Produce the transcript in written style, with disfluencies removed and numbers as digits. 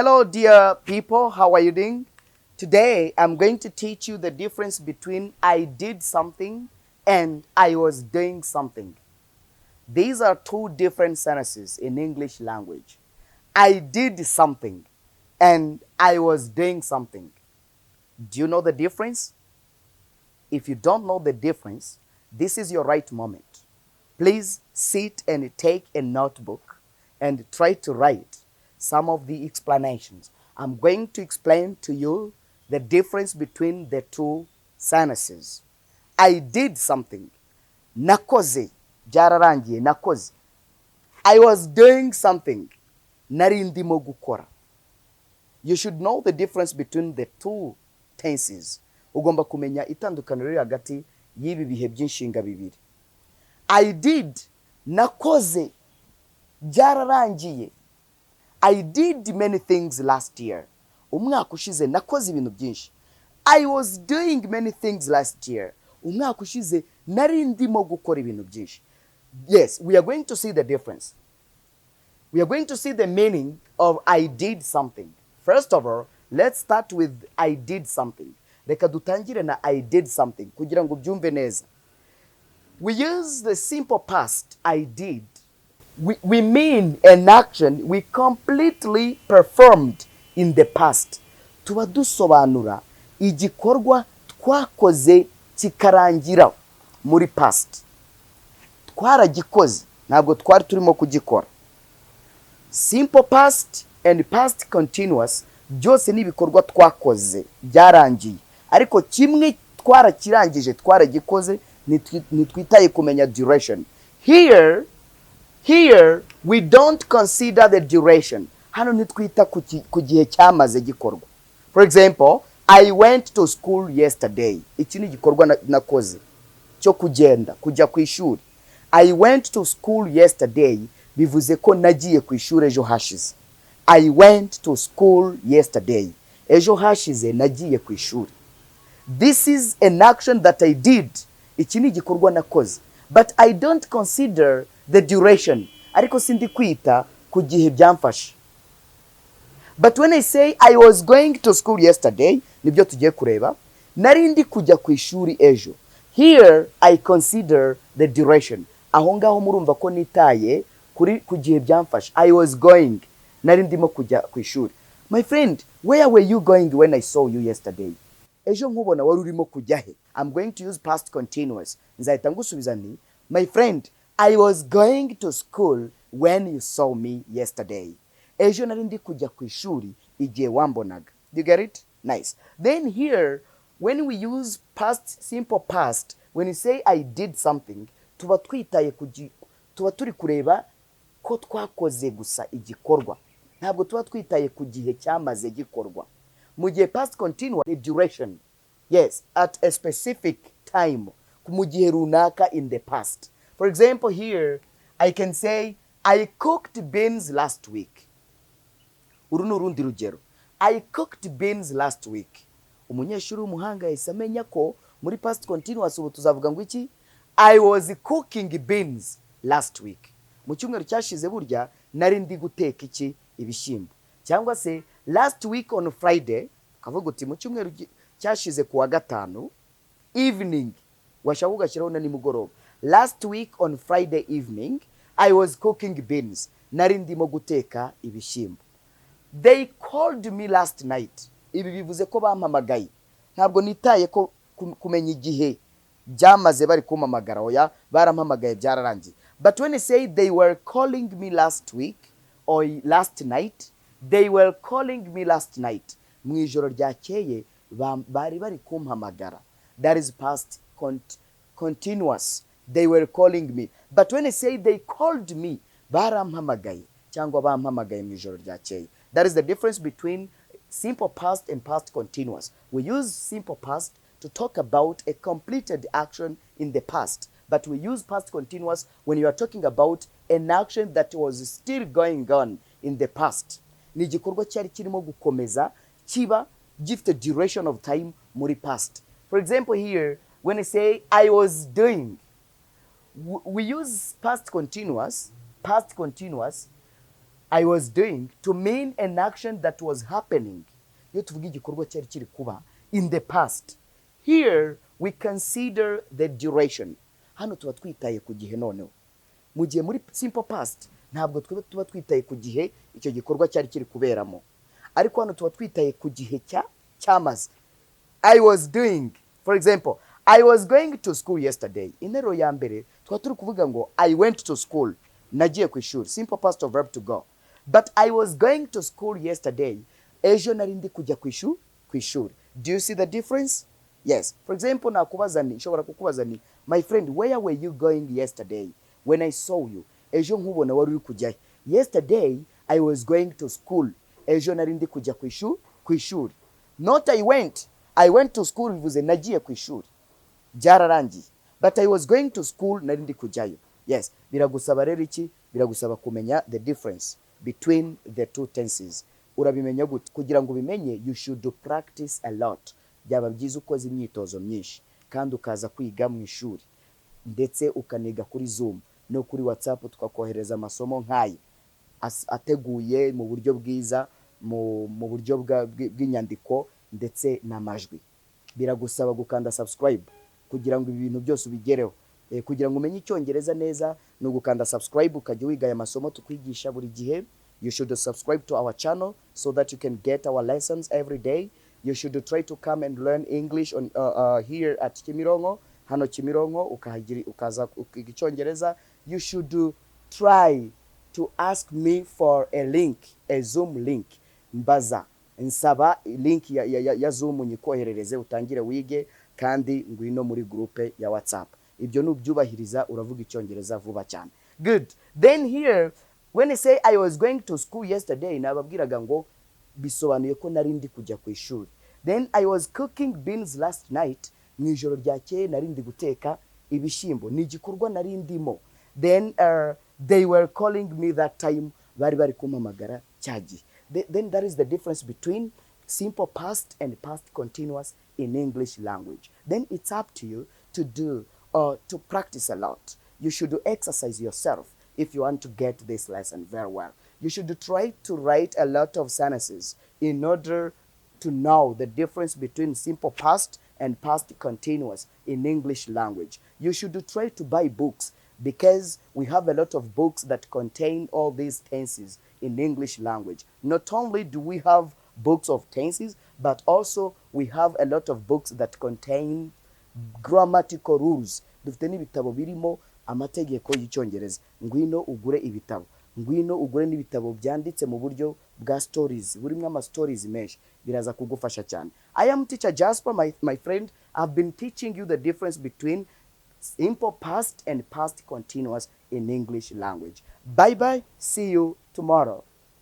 Hello, dear people. How are you doing? Today, I'm going to teach you the difference between I did something and I was doing something. These are two different sentences in English language. I did something and I was doing something. Do you know the difference? If you don't know the difference, this is your right moment. Please sit and take a notebook and try to write some of the explanations. I'm going to explain to you the difference between the two sentences. I did something. Nakoze. Byararangiye nakoze. I was doing something. Nari ndimo gukora. You should know the difference between the two tenses. Ugomba kumenya itandukaniro riri hagati y'ibi bihe by'inshinga bibiri. I did, nakoze, byararangiye. I did many things last year. Umwaka ushize nakoze ibintu byinshi. I was doing many things last year. Umwaka ushize nari ndimo gukora ibintu byinshi. Yes, we are going to see the difference. We are going to see the meaning of I did something. First of all, let's start with I did something. Reka dutangire na I did something kugira ngo byumve neza. We use the simple past, I did. We mean an action we completely performed in the past. Tuba dusobanura igikorwa twakoze kikarangira muri past. Twaragikoze, ntabwo twari turimo kugikora. Simple past and past continuous byose ni ibikorwa twakoze byarangiye. Ariko kimwe twarakirangije twaragikoze nitwitaye kumenya duration. Here we don't consider the duration. Hano nitwita ku gihe cyamaze gikorwa. For example, I went to school yesterday. Iki ni gikorwa nakoze cyo kugenda kujya ku ishuri. I went to school yesterday bivuze ko nagiye ku ishuri ejo hashize. I went to school yesterday. Ejo hashize nagiye ku ishuri. This is an action that I did. Iki ni igikorwa nakoze. But I don't consider the duration. Ariko sindi kwita ku gihe byamfashe. But when I say I was going to school yesterday, nibyo tugiye kureba, nari ndi kujya ku ishuri ejo. Here I consider the duration. Aho ngaho murumva ko nitaye ku gihe byamfashe. I was going. Nari ndimo kujya ku ishuri. My friend, where were you going when I saw you yesterday? Ejo nkubona wari urimo kujya he? I'm going to use past continuous. Nzahita ngusubiza nti, my friend, I was going to school when you saw me yesterday. Ejo nari ndi kujya ku ishuri igihe wambonaga. Do you get it? Nice. Then here, when we use past, simple past, when you say I did something, tuba twitaye tuba turi kureba ko twakoze gusa igikorwa. Ntabwo tuba twitaye ku gihe cyamaze gikorwa. Mu gihe past continuous, the duration. Yes, at a specific time. Mu gihe runaka in the past. For example, here, I can say, I cooked beans last week. Uru ni urundi rugero. I cooked beans last week. Umunyeshuri w'umuhanga yahise amenya ko muri past continuous ubu tuzavuga ngo iki? I was cooking beans last week. Mu cyumweru cyashize burya nari ndi guteka iki? Ibishyimbo. Cyangwa se last week on Friday, kavuga uti mu cyumweru cyashize kuwa gatanu, evening, washaka ugashyiraho na nimugoroba. Last week on Friday evening, I was cooking beans. Nari ndimo guteka ibishyimbo. They called me last night. Ibi bivuze ko bampamagaye. Ntabwo nitaye ko kumenya igihe byamaze bari kumpamagara oya barampamagaye byararangiye. But when I say they were calling me last week or last night, they were calling me last night. Mu ijoro ryakeye bari bari kumpamagara. That is past continuous. They were calling me. But when I say they called me, barampamagaye cyangwa bampamagaye mu ijoro ryakeye. That is the difference between simple past and past continuous. We use simple past to talk about a completed action in the past. But we use past continuous when you are talking about an action that was still going on in the past. Ni igikorwa cyari kirimo gukomeza kiba gifite duration of time muri past. For example here, when I say I was doing, we use past continuous I was doing to mean an action that was happening. Iyo tuvuga igikorwa cyari kiri kuba in the past. Here we consider the duration. Hano tuba twitaye ku gihe noneho. Mu gihe muri simple past ntabwo tuba twitaye ku gihe icyo gikorwa cyari kiri kuberamo. Ariko hano tuba twitaye ku gihe cyamaze. I was doing, for example, I was going to school yesterday. Interuro ya mbere tuba turi kuvuga ngo I went to school. Nagiye ku ishuri. Simple past of verb to go. But I was going to school yesterday. Ejo nari ndi kujya ku ishuri. Do you see the difference? Yes. For example, nshobora kukubaza ni, my friend, where were you going yesterday? When I saw you. Ejo nkubona wari uri kujya. Yesterday, I was going to school. Ejo nari ndi kujya ku ishuri. Not I went. I went to school bivuze nagiye ku ishuri. Byararangiye. But I was going to school nari ndi kujyayo. Yes. Biragusaba rero iki? Biragusaba kumenya the difference between the two tenses. Urabimenya gute? Kugira ngo ubimenye, you should practice a lot. Byaba byiza ukoze imyitozo myinshi kandi ukaza kwiga mu ishuri ndetse ukaniga kuri Zoom no kuri WhatsApp tukakohereza amasomo nk'ayi ateguye mu buryo bwiza, mu buryo bw'inyandiko ndetse n'amajwi. Biragusaba gukanda subscribe kugira ngo ibi bintu byose ubigereho. Kugira ngo umenye icyongereza neza no gukanda subscribe ukajya wiga aya masomo tukwigisha buri gihe. You should subscribe to our channel so that you can get our lessons every day. You should try to come and learn English on here at Kimironko. Hano Kimironko ukaza ukiga icyongereza. You should try to ask me for a link, a Zoom link. Mbaza nsaba link ya Zoom nyikoherereze utangire wige kandi ngwino muri groupe ya WhatsApp. Ibyo nubyubahiriza uravuga icyongereza vuba cyane. Good. Then here when I say I was going to school yesterday, nababwiraga ngo bisobanuye ko nari ndi kujya ku ishuri. Then I was cooking beans last night. Mu ijoro ryakeye nari ndi guteka ibishyimbo. Ni igikorwa nari ndimo. Then they were calling me that time. Bari kumpamagara cyagiye. Then that is the difference between simple past and past continuous in English language. Then it's up to you to do or to practice a lot. You should exercise yourself if you want to get this lesson very well. You should try to write a lot of sentences in order to know the difference between simple past and past continuous in English language. You should try to buy books because we have a lot of books that contain all these tenses in English language. Not only do we have books of tenses, but also we have a lot of books that contain grammatical rules. Dufite n'ibitabo birimo amategeko y'icyongereza. Ngwino ugure ibitabo. Ngwino ugure n'ibitabo byanditse mu buryo bwa stories. Burimo ama stories menshi. Biraza kugufasha cyane. I am teacher Jasper, my friend. I've been teaching you the difference between simple past and past continuous in English language. Bye bye. See you tomorrow.